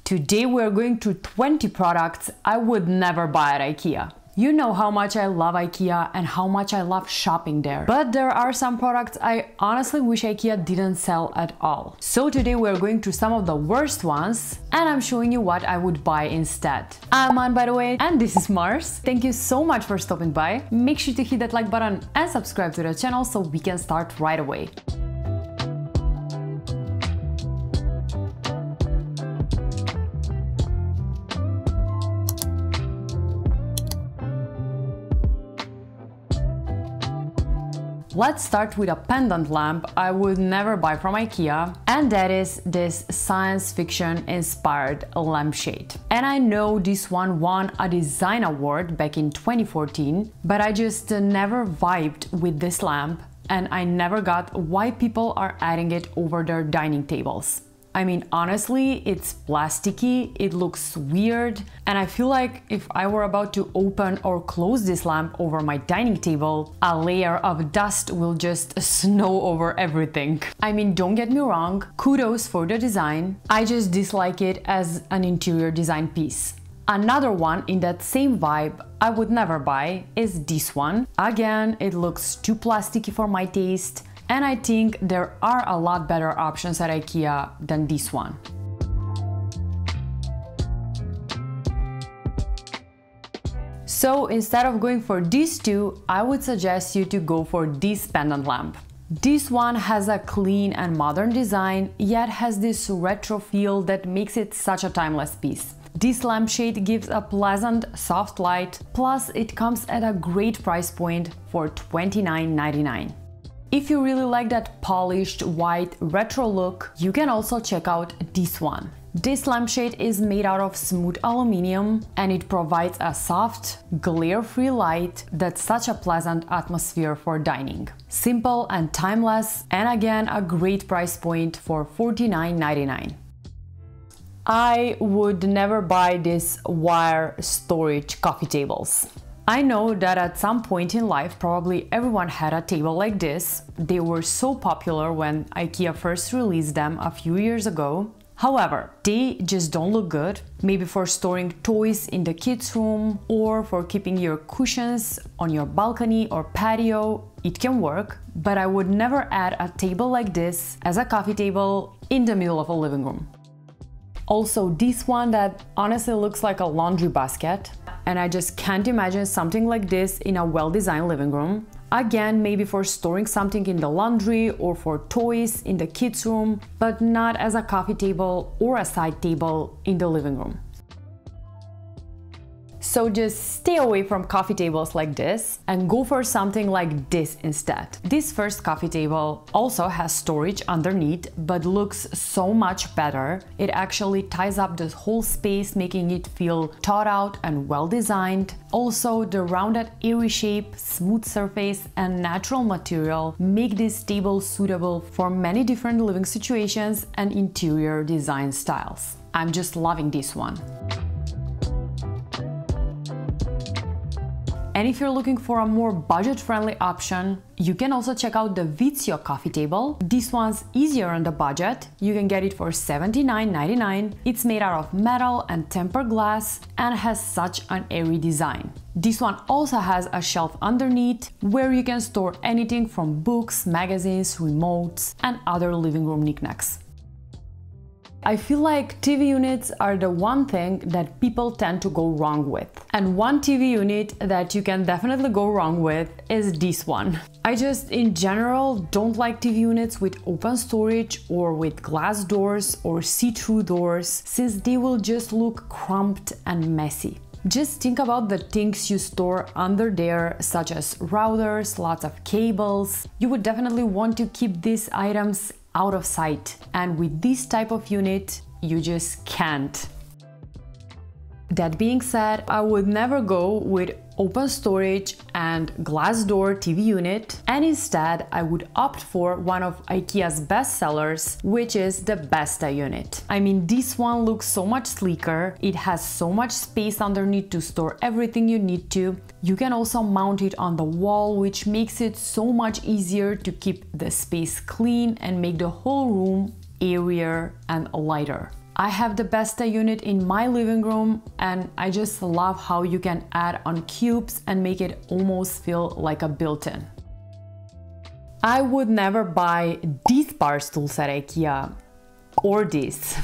Today we're going to 20 products I would never buy at IKEA. You know how much I love IKEA and how much I love shopping there. But there are some products I honestly wish IKEA didn't sell at all. So today we're going through some of the worst ones and I'm showing you what I would buy instead. I'm Anne, by the way, and this is Mars. Thank you so much for stopping by. Make sure to hit that like button and subscribe to the channel so we can start right away. Let's start with a pendant lamp I would never buy from IKEA, and that is this science fiction inspired lampshade. And I know this one won a design award back in 2014, but I just never vibed with this lamp and I never got why people are adding it over their dining tables. I mean, honestly, it's plasticky, it looks weird, and I feel like if I were about to open or close this lamp over my dining table, a layer of dust will just snow over everything. I mean, don't get me wrong, kudos for the design, I just dislike it as an interior design piece. Another one in that same vibe I would never buy is this one. Again, it looks too plasticky for my taste, and I think there are a lot better options at IKEA than this one. So instead of going for these two, I would suggest you to go for this pendant lamp. This one has a clean and modern design, yet has this retro feel that makes it such a timeless piece. This lampshade gives a pleasant, soft light, plus it comes at a great price point for $29.99. If you really like that polished white retro look, you can also check out this one. This lampshade is made out of smooth aluminum and it provides a soft, glare-free light that's such a pleasant atmosphere for dining. Simple and timeless, and again a great price point for $49.99. I would never buy these wire storage coffee tables. I know that at some point in life probably everyone had a table like this. They were so popular when IKEA first released them a few years ago. However, they just don't look good. Maybe for storing toys in the kids' room or for keeping your cushions on your balcony or patio, it can work, but I would never add a table like this as a coffee table in the middle of a living room. Also, this one that honestly looks like a laundry basket, and I just can't imagine something like this in a well-designed living room. Again, maybe for storing something in the laundry or for toys in the kids' room, but not as a coffee table or a side table in the living room. So just stay away from coffee tables like this and go for something like this instead. This first coffee table also has storage underneath, but looks so much better. It actually ties up the whole space, making it feel thought out and well designed. Also, the rounded airy shape, smooth surface and natural material make this table suitable for many different living situations and interior design styles. I'm just loving this one. And if you're looking for a more budget-friendly option, you can also check out the VITTSJÖ coffee table. This one's easier on the budget. You can get it for $79.99. It's made out of metal and tempered glass and has such an airy design. This one also has a shelf underneath where you can store anything from books, magazines, remotes, and other living room knickknacks. I feel like TV units are the one thing that people tend to go wrong with. And one TV unit that you can definitely go wrong with is this one. I just in general don't like TV units with open storage or with glass doors or see-through doors, since they will just look cramped and messy. Just think about the things you store under there, such as routers, lots of cables. You would definitely want to keep these items out of sight, and with this type of unit you just can't. That being said, I would never go with open storage and glass door TV unit, and instead I would opt for one of IKEA's best sellers, which is the BESTÅ unit. I mean, this one looks so much sleeker, it has so much space underneath to store everything you need to. You can also mount it on the wall, which makes it so much easier to keep the space clean and make the whole room airier and lighter. I have the BESTÅ unit in my living room, and I just love how you can add on cubes and make it almost feel like a built-in. I would never buy these bar stools at IKEA or this.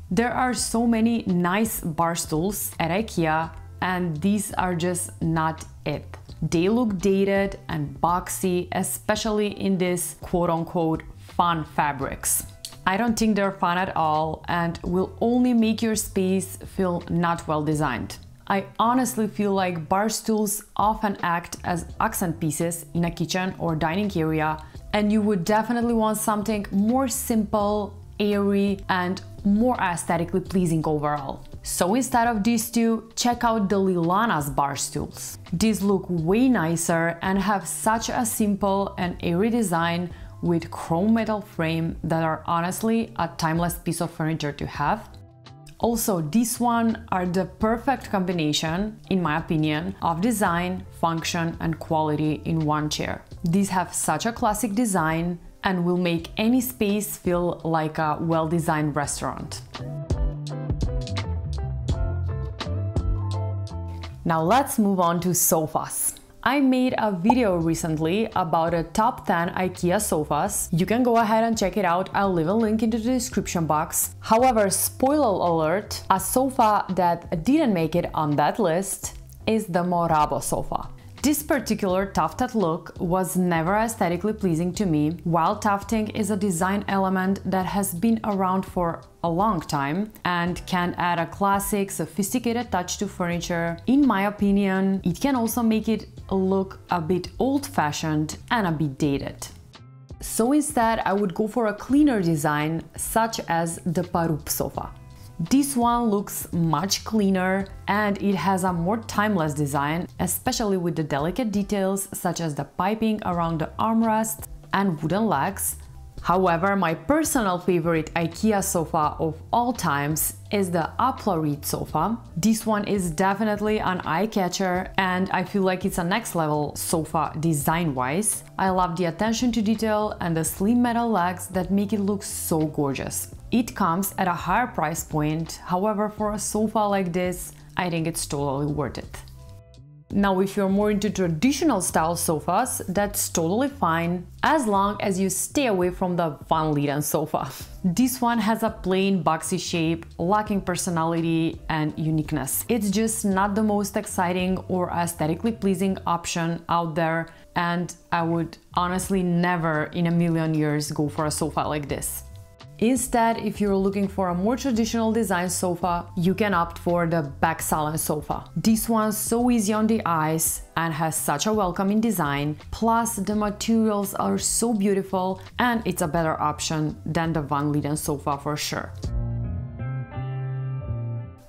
There are so many nice bar stools at IKEA, and these are just not it. They look dated and boxy, especially in this quote-unquote fun fabrics. I don't think they're fun at all and will only make your space feel not well designed. I honestly feel like bar stools often act as accent pieces in a kitchen or dining area, and you would definitely want something more simple, airy, and more aesthetically pleasing overall. So instead of these two, check out the LILLÅNÄS bar stools. These look way nicer and have such a simple and airy design with chrome metal frame that are honestly a timeless piece of furniture to have. Also, these ones are the perfect combination, in my opinion, of design, function, and quality in one chair. These have such a classic design and will make any space feel like a well-designed restaurant. Now let's move on to sofas. I made a video recently about a top 10 IKEA sofas. You can go ahead and check it out. I'll leave a link in the description box. However, spoiler alert, a sofa that didn't make it on that list is the MORABO sofa. This particular tufted look was never aesthetically pleasing to me. While tufting is a design element that has been around for a long time and can add a classic, sophisticated touch to furniture, in my opinion, it can also make it look a bit old-fashioned and a bit dated. So instead, I would go for a cleaner design, such as the Parup sofa. This one looks much cleaner and it has a more timeless design, especially with the delicate details such as the piping around the armrest and wooden legs. However, my personal favorite IKEA sofa of all times is the Applarit sofa. This one is definitely an eye-catcher and I feel like it's a next level sofa design-wise. I love the attention to detail and the slim metal legs that make it look so gorgeous. It comes at a higher price point, however, for a sofa like this, I think it's totally worth it. Now, if you're more into traditional style sofas, that's totally fine, as long as you stay away from the Van Leeuwen sofa. This one has a plain boxy shape, lacking personality and uniqueness. It's just not the most exciting or aesthetically pleasing option out there, and I would honestly never in a million years go for a sofa like this. Instead, if you're looking for a more traditional design sofa, you can opt for the BERGMUND sofa. This one's so easy on the eyes and has such a welcoming design, plus the materials are so beautiful and it's a better option than the Van Leeuwen sofa for sure.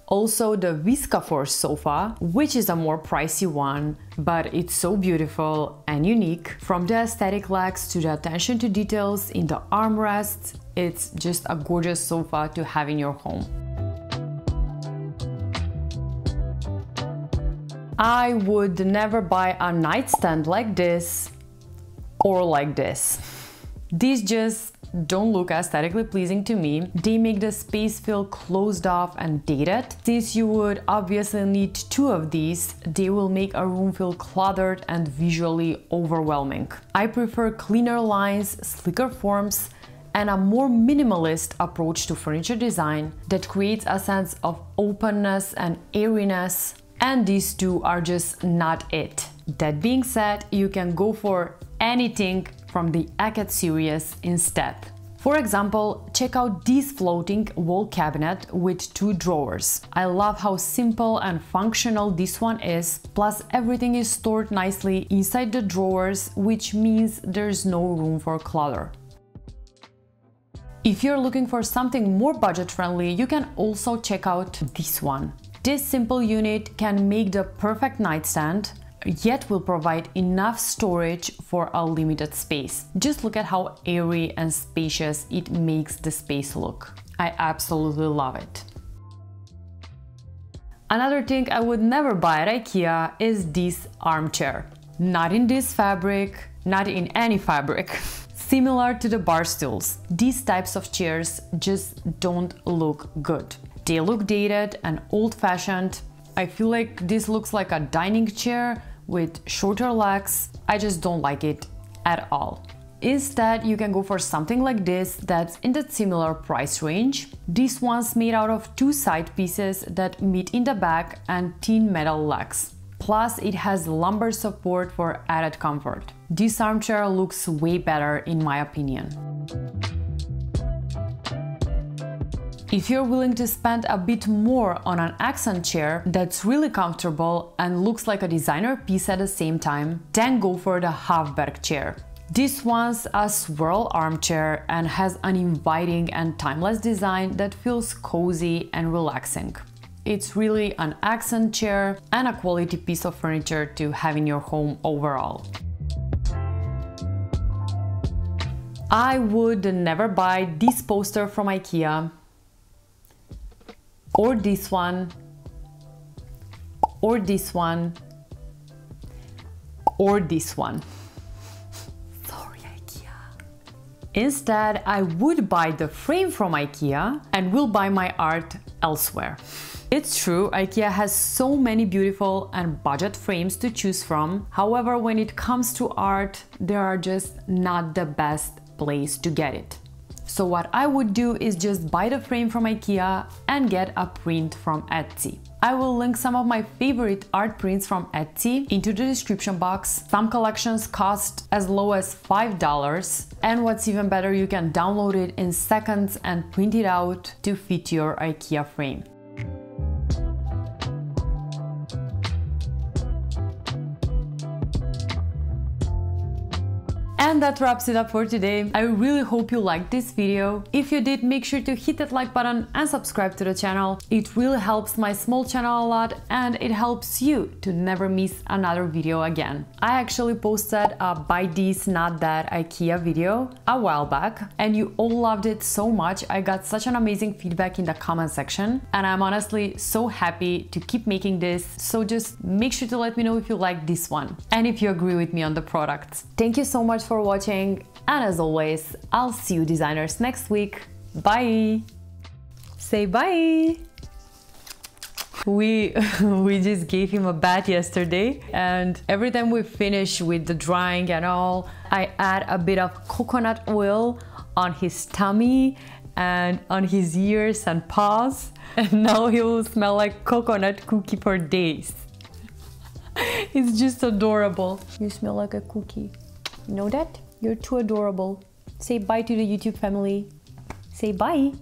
Also the VÄXJÖ sofa, which is a more pricey one, but it's so beautiful and unique. From the aesthetic legs to the attention to details in the armrests, it's just a gorgeous sofa to have in your home. I would never buy a nightstand like this or like this. These just don't look aesthetically pleasing to me. They make the space feel closed off and dated. Since you would obviously need two of these, they will make a room feel cluttered and visually overwhelming. I prefer cleaner lines, slicker forms, and a more minimalist approach to furniture design that creates a sense of openness and airiness, and these two are just not it. That being said, you can go for anything from the EKEDALEN series instead. For example, check out this floating wall cabinet with two drawers. I love how simple and functional this one is, plus everything is stored nicely inside the drawers, which means there's no room for clutter. If you're looking for something more budget-friendly, you can also check out this one. This simple unit can make the perfect nightstand, yet will provide enough storage for a limited space. Just look at how airy and spacious it makes the space look. I absolutely love it. Another thing I would never buy at IKEA is this armchair. Not in this fabric, not in any fabric. Similar to the bar stools, these types of chairs just don't look good. They look dated and old-fashioned. I feel like this looks like a dining chair with shorter legs. I just don't like it at all. Instead, you can go for something like this that's in that similar price range. This one's made out of two side pieces that meet in the back and thin metal legs. Plus, it has lumbar support for added comfort. This armchair looks way better in my opinion. If you're willing to spend a bit more on an accent chair that's really comfortable and looks like a designer piece at the same time, then go for the VÄXJÖ chair. This one's a swirl armchair and has an inviting and timeless design that feels cozy and relaxing. It's really an accent chair and a quality piece of furniture to have in your home overall. I would never buy this poster from Ikea, or this one, or this one, or this one. Instead, I would buy the frame from Ikea and will buy my art elsewhere. It's true, Ikea has so many beautiful and budget frames to choose from. However, when it comes to art, they are just not the best place to get it. So what I would do is just buy the frame from Ikea and get a print from Etsy. I will link some of my favorite art prints from Etsy into the description box. Some collections cost as low as $5, and what's even better, you can download it in seconds and print it out to fit your Ikea frame. And that wraps it up for today. I really hope you liked this video. If you did, make sure to hit that like button and subscribe to the channel. It really helps my small channel a lot and it helps you to never miss another video again. I actually posted a buy this not that Ikea video a while back and you all loved it so much. I got such an amazing feedback in the comment section and I'm honestly so happy to keep making this. So just make sure to let me know if you like this one and if you agree with me on the products. Thank you so much for watching, and as always, I'll see you designers next week. Bye! Say bye! We just gave him a bath yesterday, and every time we finish with the drying and all, I add a bit of coconut oil on his tummy and on his ears and paws, and now he will smell like coconut cookie for days. It's just adorable. You smell like a cookie. You know that? You're too adorable. Say bye to the YouTube family. Say bye.